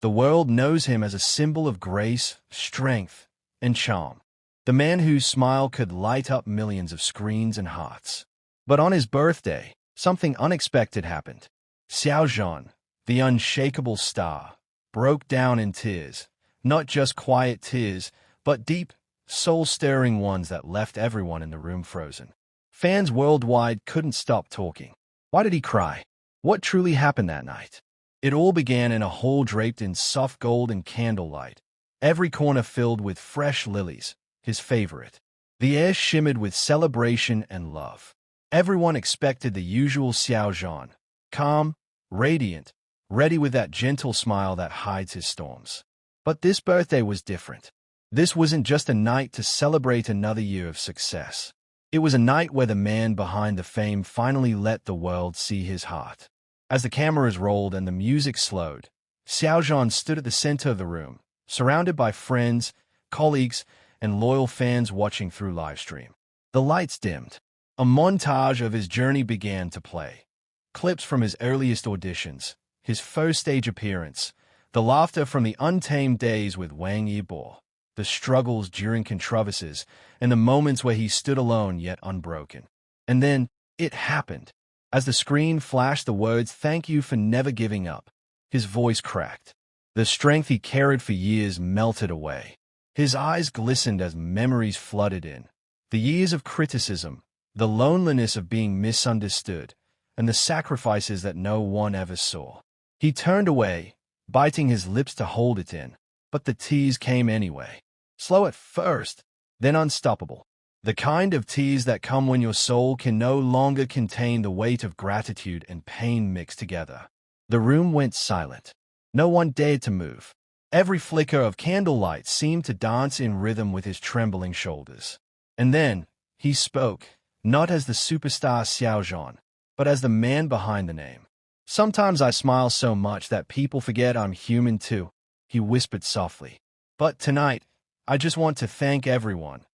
The world knows him as a symbol of grace, strength, and charm. The man whose smile could light up millions of screens and hearts. But on his birthday, something unexpected happened. Xiao Zhan, the unshakable star, broke down in tears. Not just quiet tears, but deep, soul-stirring ones that left everyone in the room frozen. Fans worldwide couldn't stop talking. Why did he cry? What truly happened that night? It all began in a hall draped in soft gold and candlelight, every corner filled with fresh lilies, his favorite. The air shimmered with celebration and love. Everyone expected the usual Xiao Zhan, calm, radiant, ready with that gentle smile that hides his storms. But this birthday was different. This wasn't just a night to celebrate another year of success. It was a night where the man behind the fame finally let the world see his heart. As the cameras rolled and the music slowed, Xiao Zhan stood at the center of the room, surrounded by friends, colleagues, and loyal fans watching through livestream. The lights dimmed. A montage of his journey began to play. Clips from his earliest auditions, his first stage appearance, the laughter from the untamed days with Wang Yibo, the struggles during controversies, and the moments where he stood alone yet unbroken. And then, it happened. As the screen flashed the words, "Thank you for never giving up," his voice cracked. The strength he carried for years melted away. His eyes glistened as memories flooded in. The years of criticism, the loneliness of being misunderstood, and the sacrifices that no one ever saw. He turned away, biting his lips to hold it in, but the tears came anyway. Slow at first, then unstoppable. The kind of tears that come when your soul can no longer contain the weight of gratitude and pain mixed together. The room went silent. No one dared to move. Every flicker of candlelight seemed to dance in rhythm with his trembling shoulders. And then, he spoke, not as the superstar Xiao Zhan, but as the man behind the name. "Sometimes I smile so much that people forget I'm human too," he whispered softly. "But tonight, I just want to thank everyone.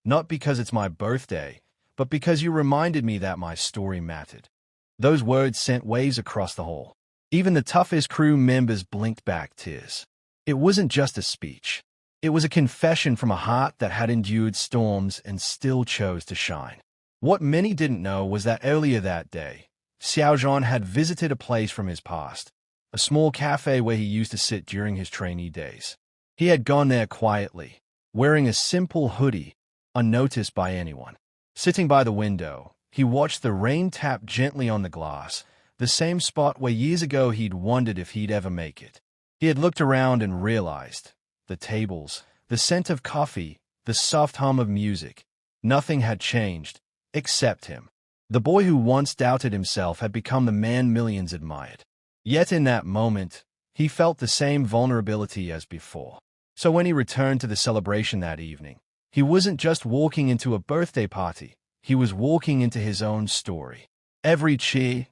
Not because it's my birthday, but because you reminded me that my story mattered." Those words sent waves across the hall. Even the toughest crew members blinked back tears. It wasn't just a speech. It was a confession from a heart that had endured storms and still chose to shine. What many didn't know was that earlier that day, Xiao Zhan had visited a place from his past, a small cafe where he used to sit during his trainee days. He had gone there quietly, wearing a simple hoodie, unnoticed by anyone. Sitting by the window, he watched the rain tap gently on the glass, the same spot where years ago he'd wondered if he'd ever make it. He had looked around and realized, the tables, the scent of coffee, the soft hum of music, nothing had changed, except him. The boy who once doubted himself had become the man millions admired. Yet in that moment, he felt the same vulnerability as before. So when he returned to the celebration that evening, he wasn't just walking into a birthday party, he was walking into his own story. Every cheer,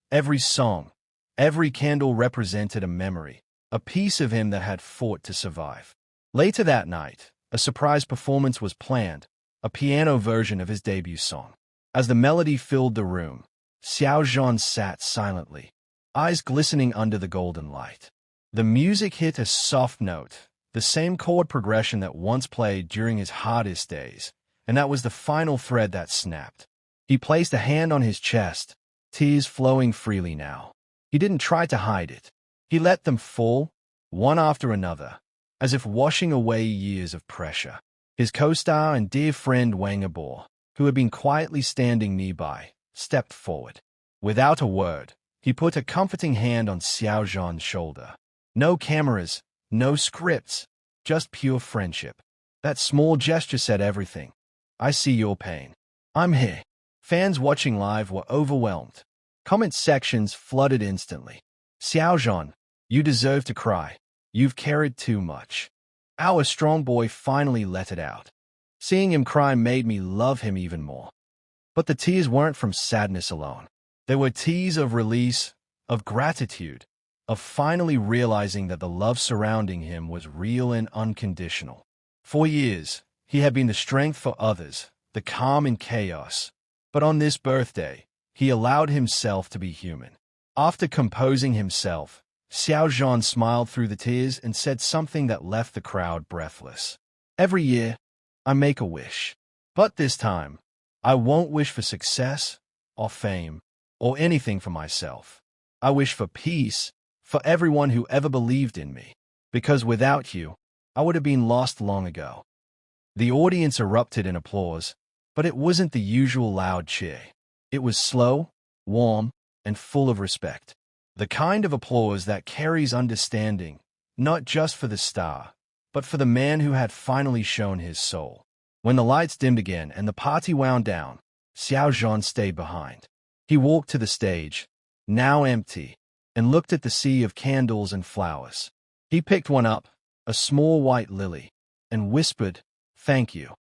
every song, every candle represented a memory, a piece of him that had fought to survive. Later that night, a surprise performance was planned, a piano version of his debut song. As the melody filled the room, Xiao Zhan sat silently, eyes glistening under the golden light. The music hit a soft note, the same chord progression that once played during his hardest days, and that was the final thread that snapped. He placed a hand on his chest, tears flowing freely now. He didn't try to hide it. He let them fall, one after another, as if washing away years of pressure. His co-star and dear friend Wang Yibo, who had been quietly standing nearby, stepped forward. Without a word, he put a comforting hand on Xiao Zhan's shoulder. No cameras, no scripts, just pure friendship. That small gesture said everything. "I see your pain. I'm here." Fans watching live were overwhelmed. Comment sections flooded instantly. "Xiao Zhan, you deserve to cry. You've carried too much." Our strong boy finally let it out. Seeing him cry made me love him even more. But the tears weren't from sadness alone. They were tears of release, of gratitude, of finally realizing that the love surrounding him was real and unconditional. For years, he had been the strength for others, the calm in chaos. But on this birthday, he allowed himself to be human. After composing himself, Xiao Zhan smiled through the tears and said something that left the crowd breathless. Every year, I make a wish. But this time, I won't wish for success or fame or anything for myself. I wish for peace for everyone who ever believed in me. Because without you, I would have been lost long ago. The audience erupted in applause, but it wasn't the usual loud cheer. It was slow, warm, and full of respect. The kind of applause that carries understanding, not just for the star, but for the man who had finally shown his soul. When the lights dimmed again and the party wound down, Xiao Zhan stayed behind. He walked to the stage, now empty, and looked at the sea of candles and flowers. He picked one up, a small white lily, and whispered, "Thank you."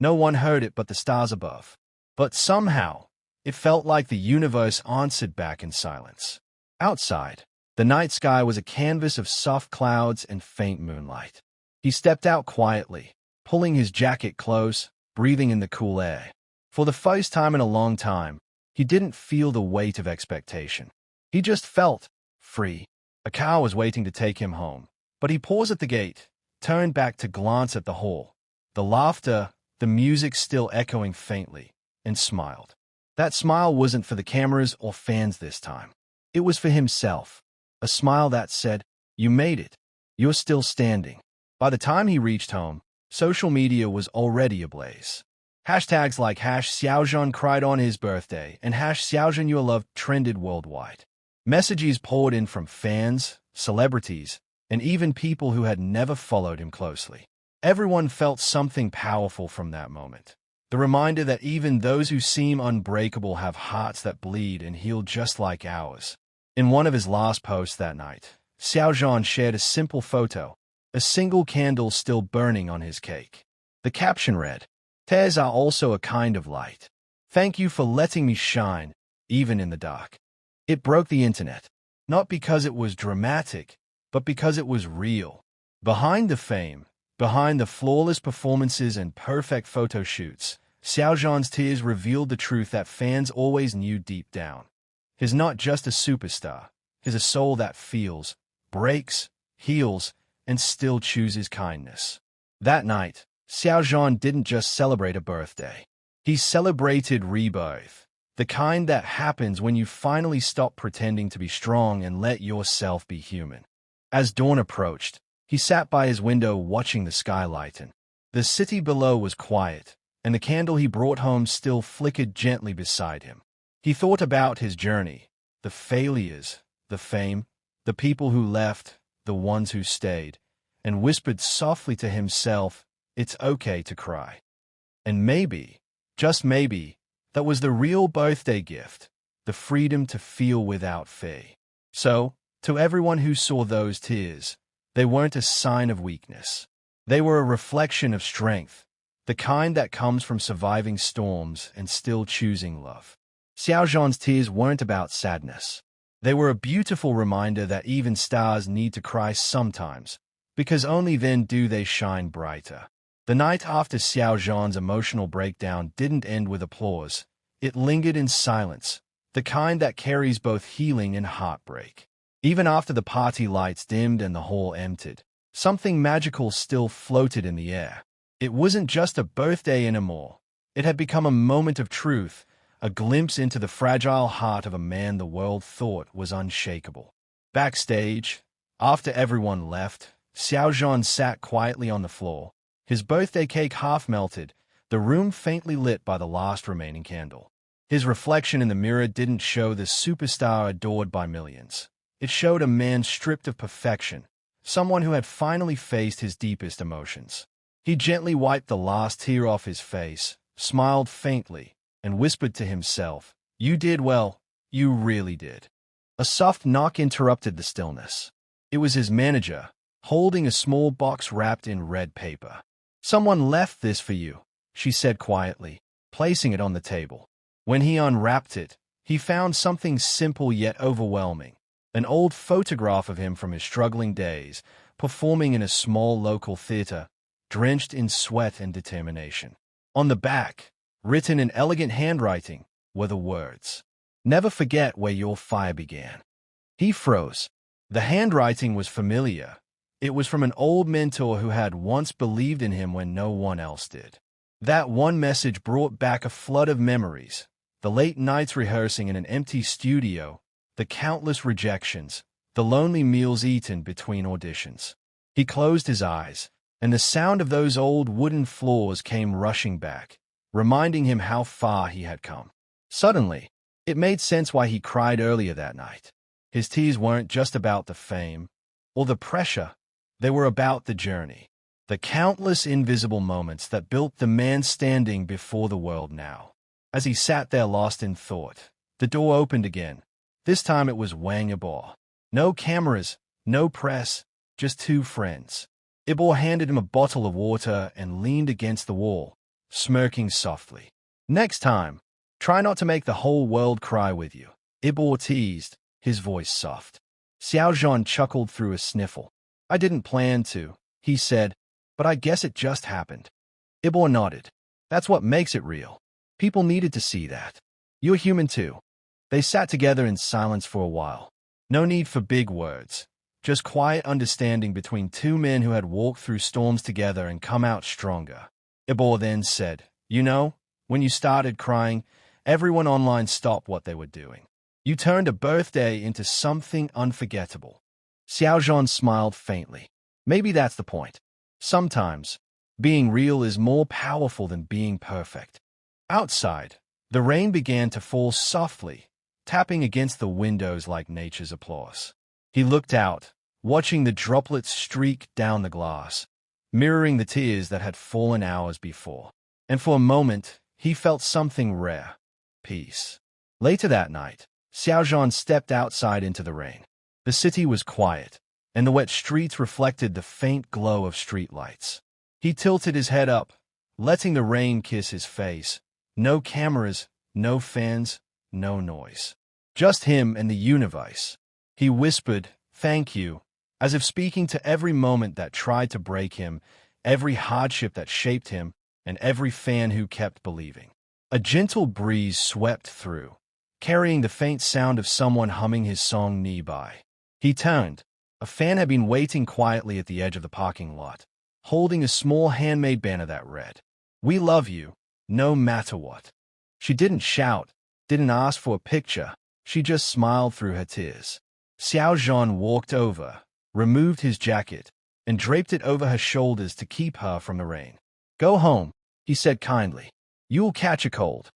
No one heard it but the stars above. But somehow, it felt like the universe answered back in silence. Outside, the night sky was a canvas of soft clouds and faint moonlight. He stepped out quietly, pulling his jacket close, breathing in the cool air. For the first time in a long time, he didn't feel the weight of expectation. He just felt free. A car was waiting to take him home, but he paused at the gate, turned back to glance at the hall, the laughter, the music still echoing faintly, and smiled. That smile wasn't for the cameras or fans this time. It was for himself, a smile that said, "You made it. You're still standing." By the time he reached home, social media was already ablaze. Hashtags like #Xiaozhan cried on his birthday and #Xiaozhan your love trended worldwide. Messages poured in from fans, celebrities, and even people who had never followed him closely. Everyone felt something powerful from that moment. The reminder that even those who seem unbreakable have hearts that bleed and heal just like ours. In one of his last posts that night, Xiao Zhan shared a simple photo, a single candle still burning on his cake. The caption read, "Tears are also a kind of light. Thank you for letting me shine, even in the dark." It broke the internet, not because it was dramatic, but because it was real. Behind the fame, behind the flawless performances and perfect photo shoots, Xiao Zhan's tears revealed the truth that fans always knew deep down. He's not just a superstar. He's a soul that feels, breaks, heals, and still chooses kindness. That night, Xiao Zhan didn't just celebrate a birthday. He celebrated rebirth, the kind that happens when you finally stop pretending to be strong and let yourself be human. As dawn approached, he sat by his window watching the sky lighten. The city below was quiet, and the candle he brought home still flickered gently beside him. He thought about his journey, the failures, the fame, the people who left, the ones who stayed, and whispered softly to himself, "It's okay to cry." And maybe, just maybe, that was the real birthday gift, the freedom to feel without fear. So, to everyone who saw those tears, they weren't a sign of weakness. They were a reflection of strength, the kind that comes from surviving storms and still choosing love. Xiao Zhan's tears weren't about sadness. They were a beautiful reminder that even stars need to cry sometimes, because only then do they shine brighter. The night after Xiao Zhan's emotional breakdown didn't end with applause. It lingered in silence, the kind that carries both healing and heartbreak. Even after the party lights dimmed and the hall emptied, something magical still floated in the air. It wasn't just a birthday anymore. It had become a moment of truth, a glimpse into the fragile heart of a man the world thought was unshakable. Backstage, after everyone left, Xiao Zhan sat quietly on the floor, his birthday cake half melted, the room faintly lit by the last remaining candle. His reflection in the mirror didn't show the superstar adored by millions. It showed a man stripped of perfection, someone who had finally faced his deepest emotions. He gently wiped the last tear off his face, smiled faintly, and whispered to himself, "You did well, you really did." A soft knock interrupted the stillness. It was his manager, holding a small box wrapped in red paper. "Someone left this for you," she said quietly, placing it on the table. When he unwrapped it, he found something simple yet overwhelming. An old photograph of him from his struggling days, performing in a small local theater, drenched in sweat and determination. On the back, written in elegant handwriting, were the words, "Never forget where your fire began." He froze. The handwriting was familiar. It was from an old mentor who had once believed in him when no one else did. That one message brought back a flood of memories. The late nights rehearsing in an empty studio, the countless rejections, the lonely meals eaten between auditions. He closed his eyes, and the sound of those old wooden floors came rushing back, reminding him how far he had come. Suddenly, it made sense why he cried earlier that night. His tears weren't just about the fame or the pressure. They were about the journey, the countless invisible moments that built the man standing before the world now. As he sat there lost in thought, the door opened again. This time it was Wang Yibo. No cameras, no press, just two friends. Yibo handed him a bottle of water and leaned against the wall, smirking softly. "Next time, try not to make the whole world cry with you," Yibo teased, his voice soft. Xiao Zhan chuckled through a sniffle. "I didn't plan to," he said, "but I guess it just happened." Yibo nodded. "That's what makes it real. People needed to see that. You're human too." They sat together in silence for a while. No need for big words, just quiet understanding between two men who had walked through storms together and come out stronger. Yibo then said, "You know, when you started crying, everyone online stopped what they were doing. You turned a birthday into something unforgettable." Xiao Zhan smiled faintly. "Maybe that's the point. Sometimes, being real is more powerful than being perfect." Outside, the rain began to fall softly, tapping against the windows like nature's applause. He looked out, watching the droplets streak down the glass, mirroring the tears that had fallen hours before. And for a moment, he felt something rare: peace. Later that night, Xiao Zhan stepped outside into the rain. The city was quiet, and the wet streets reflected the faint glow of streetlights. He tilted his head up, letting the rain kiss his face. No cameras, no fans, no noise. Just him and the universe. He whispered, "Thank you," as if speaking to every moment that tried to break him, every hardship that shaped him, and every fan who kept believing. A gentle breeze swept through, carrying the faint sound of someone humming his song nearby. He turned. A fan had been waiting quietly at the edge of the parking lot, holding a small handmade banner that read, "We love you, no matter what." She didn't shout, didn't ask for a picture. She just smiled through her tears. Xiao Zhan walked over, removed his jacket, and draped it over her shoulders to keep her from the rain. "Go home," he said kindly. "You'll catch a cold."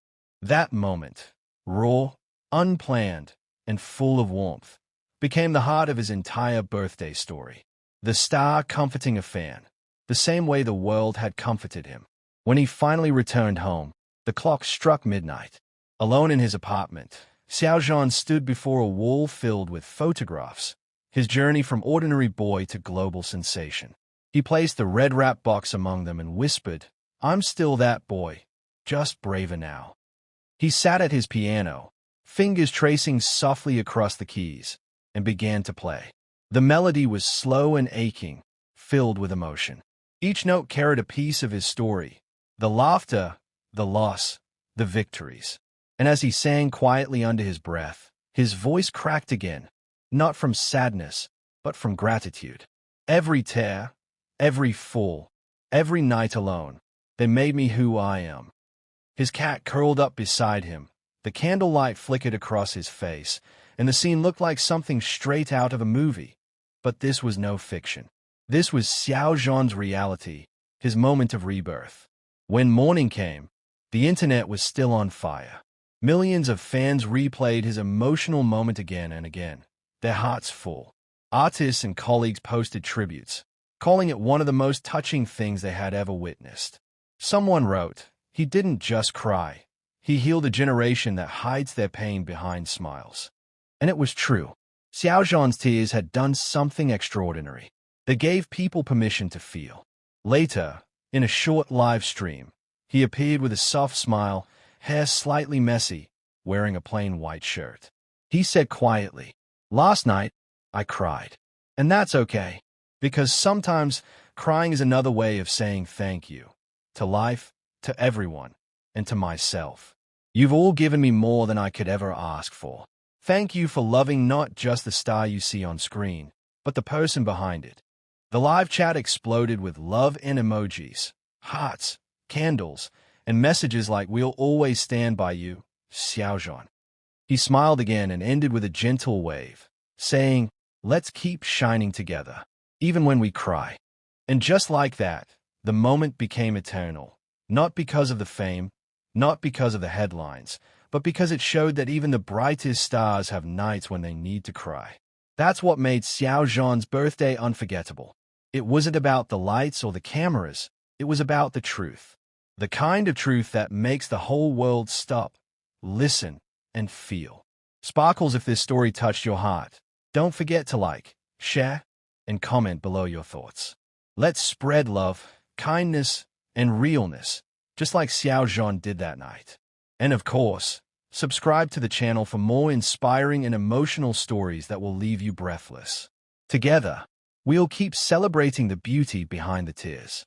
That moment, raw, unplanned, and full of warmth, became the heart of his entire birthday story. The star comforting a fan, the same way the world had comforted him. When he finally returned home, the clock struck midnight. Alone in his apartment, Xiao Zhan stood before a wall filled with photographs, his journey from ordinary boy to global sensation. He placed the red wrap box among them and whispered, "I'm still that boy, just braver now." He sat at his piano, fingers tracing softly across the keys, and began to play. The melody was slow and aching, filled with emotion. Each note carried a piece of his story, the laughter, the loss, the victories. And as he sang quietly under his breath, his voice cracked again, not from sadness, but from gratitude. "Every tear, every fall, every night alone, they made me who I am." His cat curled up beside him. The candlelight flickered across his face, and the scene looked like something straight out of a movie. But this was no fiction. This was Xiao Zhan's reality, his moment of rebirth. When morning came, the internet was still on fire. Millions of fans replayed his emotional moment again and again, their hearts full. Artists and colleagues posted tributes, calling it one of the most touching things they had ever witnessed. Someone wrote, "He didn't just cry. He healed a generation that hides their pain behind smiles." And it was true. Xiao Zhan's tears had done something extraordinary. They gave people permission to feel. Later, in a short live stream, he appeared with a soft smile, hair slightly messy, wearing a plain white shirt. He said quietly, "Last night, I cried. And that's okay, because sometimes crying is another way of saying thank you. To life, to everyone, and to myself. You've all given me more than I could ever ask for. Thank you for loving not just the star you see on screen, but the person behind it. The live chat exploded with love and emojis, hearts, candles, and messages like "We'll always stand by you, Xiao Zhan." He smiled again and ended with a gentle wave, saying, "Let's keep shining together, even when we cry." And just like that, the moment became eternal, not because of the fame, not because of the headlines, but because it showed that even the brightest stars have nights when they need to cry. That's what made Xiao Zhan's birthday unforgettable. It wasn't about the lights or the cameras, it was about the truth. The kind of truth that makes the whole world stop, listen, and feel. Sparkles, if this story touched your heart, don't forget to like, share, and comment below your thoughts. Let's spread love, kindness, and realness, just like Xiao Zhan did that night. And of course, subscribe to the channel for more inspiring and emotional stories that will leave you breathless. Together, we'll keep celebrating the beauty behind the tears.